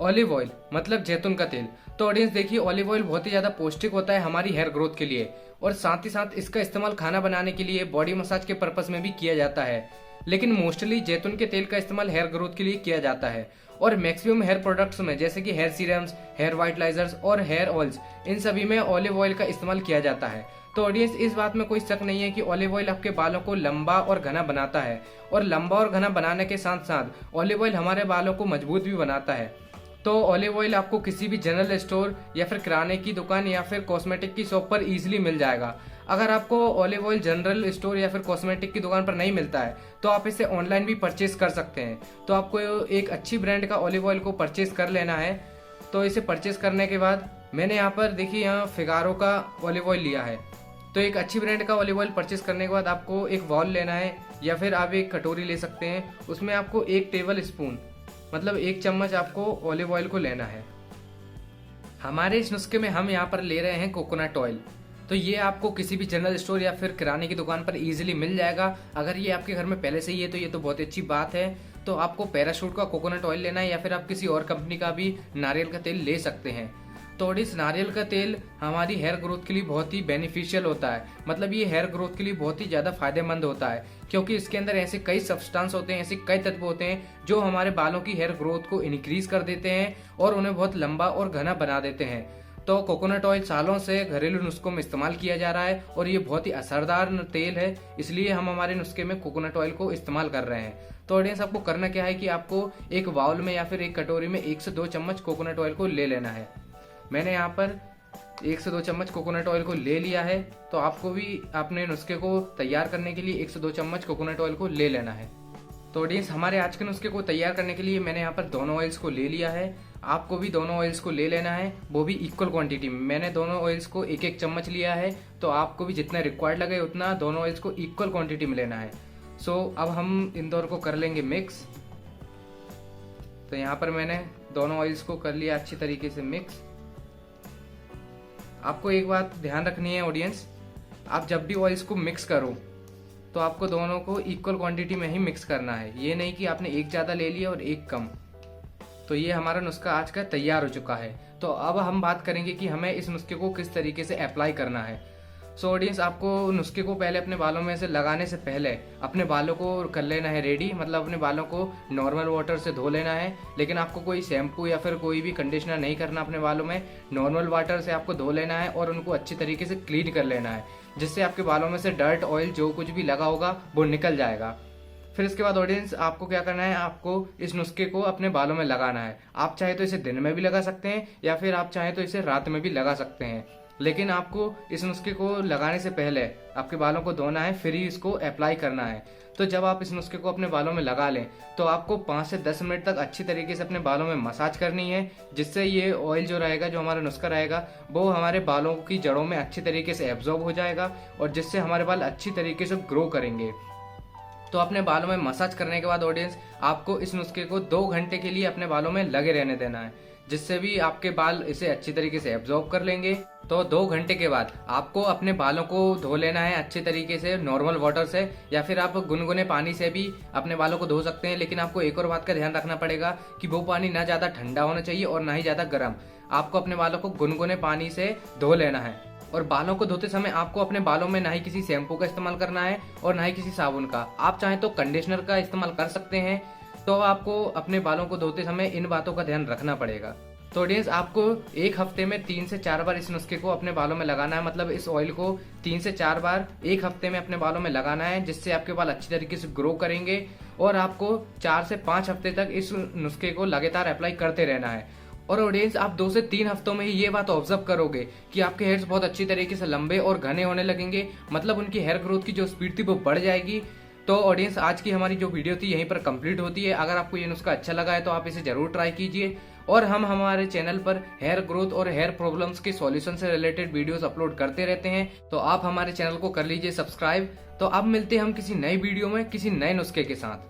Olive oil मतलब जैतून का तेल। तो ऑडियंस देखिए, ऑलिव ऑयल बहुत ही ज्यादा पौष्टिक होता है हमारी हेयर ग्रोथ के लिए, और साथ ही साथ इसका इस्तेमाल खाना बनाने के लिए, बॉडी मसाज के पर्पस में भी किया जाता है। लेकिन मोस्टली जैतून के तेल का इस्तेमाल हेयर ग्रोथ के लिए किया जाता है। और मैक्सिमम हेयर प्रोडक्ट्स में जैसे कि हेयर सीरम्स, हेयर वाइटलाइजर्स और हेयर ऑयल्स, इन सभी में ऑलिव ऑयल का इस्तेमाल किया जाता है। तो ऑडियंस इस बात में कोई शक नहीं है कि ऑलिव ऑयल आपके बालों को लंबा और घना बनाता है, और लंबा और घना बनाने के साथ साथ ऑलिव ऑयल हमारे बालों को मजबूत भी बनाता है। तो ऑलिव ऑयल आपको किसी भी जनरल स्टोर या फिर किराने की दुकान या फिर कॉस्मेटिक की शॉप पर इजीली मिल जाएगा। अगर आपको ऑलिव ऑयल जनरल स्टोर या फिर कॉस्मेटिक की दुकान पर नहीं मिलता है तो आप इसे ऑनलाइन भी परचेज कर सकते हैं। तो आपको एक अच्छी ब्रांड का ऑलिव ऑयल को परचेज कर लेना है। तो इसे परचेज करने के बाद मैंने यहाँ पर देखिए, यहाँ फिगारो का ऑलिव ऑयल लिया है। तो एक अच्छी ब्रांड का ऑलिव ऑयल परचेज करने के बाद आपको एक बाउल लेना है, या फिर आप एक कटोरी ले सकते हैं। उसमें आपको 1 टेबल स्पून मतलब 1 चम्मच आपको ऑलिव ऑयल को लेना है। हमारे इस नुस्खे में हम यहाँ पर ले रहे हैं कोकोनट ऑयल। तो ये आपको किसी भी जनरल स्टोर या फिर किराने की दुकान पर इजीली मिल जाएगा। अगर ये आपके घर में पहले से ही है तो ये तो बहुत अच्छी बात है। तो आपको पैराशूट का कोकोनट ऑयल लेना है, या फिर आप किसी और कंपनी का भी नारियल का तेल ले सकते हैं। तो इस नारियल का तेल हमारी हेयर ग्रोथ के लिए बहुत ही बेनिफिशियल होता है। मतलब ये हेयर ग्रोथ के लिए बहुत ही ज्यादा फायदेमंद होता है, क्योंकि इसके अंदर ऐसे कई सब्सटेंस होते हैं, ऐसे कई तत्व होते हैं जो हमारे बालों की हेयर ग्रोथ को इंक्रीज कर देते हैं और उन्हें बहुत लंबा और घना बना देते हैं। तो कोकोनट ऑयल सालों से घरेलू नुस्खों में इस्तेमाल किया जा रहा है और ये बहुत ही असरदार तेल है, इसलिए हम हमारे नुस्खे में कोकोनट ऑयल को इस्तेमाल कर रहे हैं। तो ऑडियंस आपको करना क्या है कि आपको एक बाउल में या फिर एक कटोरी में 1 से 2 चम्मच कोकोनट ऑयल को ले लेना है। मैंने यहाँ पर 1 से 2 चम्मच कोकोनट ऑयल को ले लिया है। तो आपको भी अपने नुस्खे को तैयार करने के लिए 1 से 2 चम्मच कोकोनट ऑयल को ले लेना है। तो ऑडियंस हमारे आज के नुस्खे को तैयार करने के लिए मैंने यहाँ पर दोनों ऑयल्स को ले लिया है। आपको भी दोनों ऑयल्स को ले लेना है, वो भी इक्वल क्वांटिटी में। मैंने दोनों ऑयल्स को 1-1 चम्मच लिया है, तो आपको भी जितना रिक्वायर्ड लगे उतना दोनों ऑयल्स को इक्वल क्वांटिटी में लेना है। अब हम इन दोनों को कर लेंगे मिक्स। तो यहाँ पर मैंने दोनों ऑयल्स को कर लिया अच्छी तरीके से मिक्स। आपको एक बात ध्यान रखनी है ऑडियंस, आप जब भी ऑयल्स को मिक्स करो तो आपको दोनों को इक्वल क्वांटिटी में ही मिक्स करना है। ये नहीं कि आपने एक ज़्यादा ले लिया और एक कम। तो ये हमारा नुस्खा आज का तैयार हो चुका है। तो अब हम बात करेंगे कि हमें इस नुस्खे को किस तरीके से अप्लाई करना है। ऑडियंस आपको नुस्खे को पहले अपने बालों में से लगाने से पहले अपने बालों को कर लेना है रेडी। मतलब अपने बालों को नॉर्मल वाटर से धो लेना है, लेकिन आपको कोई शैम्पू या फिर कोई भी कंडीशनर नहीं करना अपने बालों में। नॉर्मल वाटर से आपको धो लेना है और उनको अच्छी तरीके से क्लीन कर लेना है, जिससे आपके बालों में से डर्ट, ऑयल जो कुछ भी लगा होगा वो निकल जाएगा। फिर इसके बाद ऑडियंस आपको क्या करना है, आपको इस नुस्खे को अपने बालों में लगाना है। आप चाहे तो इसे दिन में भी लगा सकते हैं, या फिर आप चाहे तो इसे रात में भी लगा सकते हैं। लेकिन आपको इस नुस्खे को लगाने से पहले आपके बालों को धोना है, फिर ही इसको अप्लाई करना है। तो जब आप इस नुस्खे को अपने बालों में लगा लें तो आपको 5 से 10 मिनट तक अच्छी तरीके से अपने बालों में मसाज करनी है, जिससे ये ऑयल जो रहेगा, जो हमारा नुस्खा रहेगा, वो हमारे बालों की जड़ों में अच्छी तरीके से एब्जॉर्ब हो जाएगा और जिससे हमारे बाल अच्छी तरीके से ग्रो करेंगे। तो अपने बालों में मसाज करने के बाद ऑडियंस आपको इस नुस्खे को 2 घंटे के लिए अपने बालों में लगे रहने देना है, जिससे भी आपके बाल इसे अच्छी तरीके से एब्जॉर्ब कर लेंगे। तो 2 घंटे के बाद आपको अपने बालों को धो लेना है अच्छे तरीके से नॉर्मल वाटर से, या फिर आप गुनगुने पानी से भी अपने बालों को धो सकते हैं। लेकिन आपको एक और बात का ध्यान रखना पड़ेगा कि वो पानी ना ज्यादा ठंडा होना चाहिए और ना ही ज्यादा गर्म। आपको अपने बालों को गुनगुने पानी से धो लेना है। और बालों को धोते समय आपको अपने बालों में ना ही किसी शैम्पू का इस्तेमाल करना है और ना ही किसी साबुन का। आप चाहें तो कंडीशनर का इस्तेमाल कर सकते हैं। तो आपको अपने बालों को धोते समय इन बातों का ध्यान रखना पड़ेगा। तो ऑडियंस आपको 1 हफ्ते में 3 से 4 बार इस नुस्खे को अपने बालों में लगाना है। मतलब इस ऑयल को 3 से 4 बार 1 हफ्ते में अपने बालों में लगाना है, जिससे आपके बाल अच्छी तरीके से ग्रो करेंगे। और आपको 4 से 5 हफ्ते तक इस नुस्खे को लगातार अप्लाई करते रहना है। और ऑडियंस आप 2 से 3 हफ्तों में ही ये बात ऑब्जर्व करोगे कि आपके हेयर्स बहुत अच्छी तरीके से लंबे और घने होने लगेंगे। मतलब उनकी हेयर ग्रोथ की जो स्पीड थी वो बढ़ जाएगी। तो ऑडियंस आज की हमारी जो वीडियो थी यहीं पर कंप्लीट होती है। अगर आपको ये नुस्खा अच्छा लगा है तो आप इसे जरूर ट्राई कीजिए। और हम हमारे चैनल पर हेयर ग्रोथ और हेयर प्रॉब्लम्स के सॉल्यूशन से रिलेटेड वीडियोस अपलोड करते रहते हैं, तो आप हमारे चैनल को कर लीजिए सब्सक्राइब। तो अब मिलते हैं हम किसी नई वीडियो में किसी नए नुस्खे के साथ।